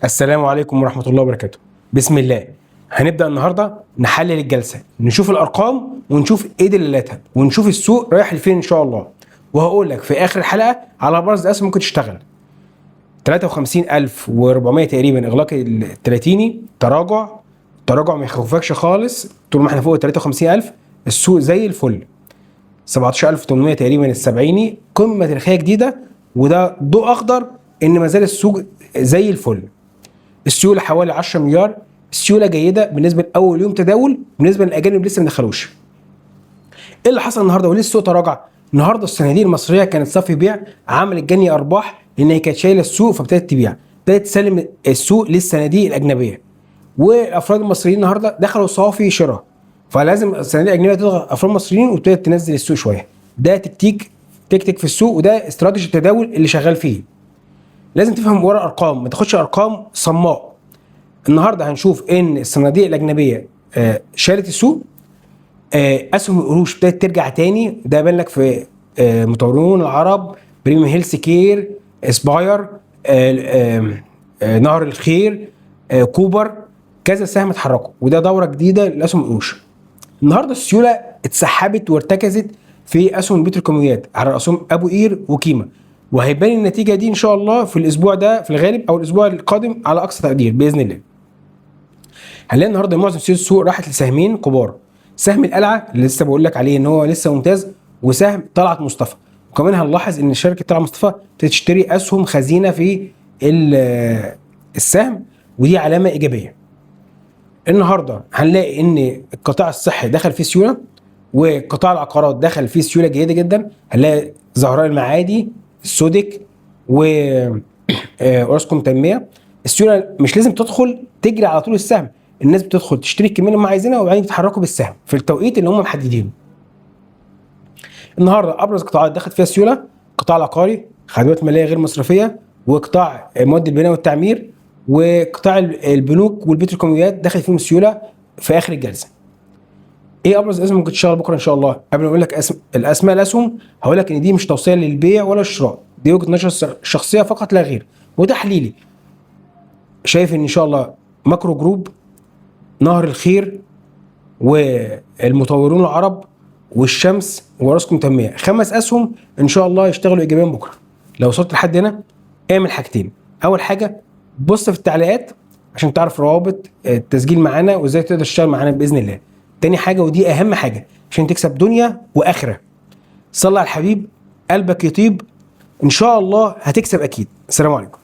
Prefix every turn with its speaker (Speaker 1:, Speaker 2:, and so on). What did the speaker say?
Speaker 1: السلام عليكم ورحمة الله وبركاته. بسم الله. هنبدأ النهاردة نحلل الجلسة، نشوف الأرقام ونشوف إيه دلالاتها ونشوف السوق رايح لفين إن شاء الله. وهقول لك في آخر الحلقة على برز أسهم ممكن تشتغل. 53400 تقريبا إغلاق التلاتيني، تراجع ما يخوفكش خالص طول ما احنا فوق ال 53000. السوق زي الفل. 17800 تقريبا السبعيني قمة تاريخية جديدة، وده ضوء أخضر إن ما زال السوق زي الفل. السيوله حوالي 10 مليار، السيوله جيده بالنسبه لاول يوم تداول، بالنسبه للاجانب لسه ما دخلوش. ايه اللي حصل النهارده وليه السوق تراجع؟ النهارده الصناديق المصريه كانت صافي بيع، عملت جني ارباح لان هي كانت شايله السوق فابتدت تبيع، ابتدت تسلم السوق للصناديق الاجنبيه. والافراد المصريين النهارده دخلوا صافي شراء، فلازم الصناديق الاجنبيه تضغط افراد مصريين وابتدت تنزل السوق شويه. ده تكتيك في السوق، وده استراتيجي التداول اللي شغال فيه. لازم تفهم ورا ارقام، ما تاخدش ارقام صماء. النهارده هنشوف ان الصناديق الاجنبيه شالت السوق. اسهم القروش ابتدت ترجع تاني، ده بان لك في مطورون العرب، بريميوم هيلث كير، اسباير، نهر الخير، كوبر، كذا سهم اتحركوا، وده دوره جديده لاسهم القروش. النهارده السيوله اتسحبت وارتكزت في اسهم البتروكيماويات على راسهم ابو قير وكيما، وهيبان النتيجه دي ان شاء الله في الاسبوع ده في الغالب او الاسبوع القادم على اقصى تقدير باذن الله. هنلاقي النهارده معظم سيوله السوق راحت لسهمين كبار، سهم القلعه اللي لسه بقول لك عليه ان هو لسه ممتاز، وسهم طلعت مصطفى. وكمان هنلاحظ ان شركه طلعت مصطفى بتشتري اسهم خزينه في السهم، ودي علامه ايجابيه. النهارده هنلاقي ان القطاع الصحي دخل فيه سيوله، وقطاع العقارات دخل فيه سيوله جيده جدا. هنلاقي زهراء المعادي، السودك، و اوراسكوم تنميه. السيوله مش لازم تدخل تجري على طول السهم، الناس بتدخل تشتري الكميه اللي هم عايزينها وبعدين يتحركوا بالسهم في التوقيت اللي هم محددينه. النهارده ابرز قطاعات دخلت فيها السيوله: قطاع العقاري، خدمات ماليه غير مصرفيه، وقطاع مواد البناء والتعمير، وقطاع البنوك والبتروكيماويات دخل فيهم السيوله في اخر الجلسه. ايه ابرز اسهم ممكن تشتغل بكره ان شاء الله؟ قبل ما اقول لك الاسماء الاسهم، هقول لك ان دي مش توصيه للبيع ولا الشراء، دي وجهه نظر شخصيه فقط لا غير وتحليلي. شايف ان شاء الله ماكرو جروب، نهر الخير، والمطورون العرب، والشمس، وراسكم تنميه، 5 اسهم ان شاء الله يشتغلوا ايجابيا بكره. لو وصلت لحد هنا اعمل حاجتين: اول حاجه بص في التعليقات عشان تعرف روابط التسجيل معانا وازاي تقدر تشتغل معانا باذن الله. تاني حاجه ودي اهم حاجه عشان تكسب دنيا واخره: صلي على الحبيب، قلبك يطيب، ان شاء الله هتكسب اكيد. السلام عليكم.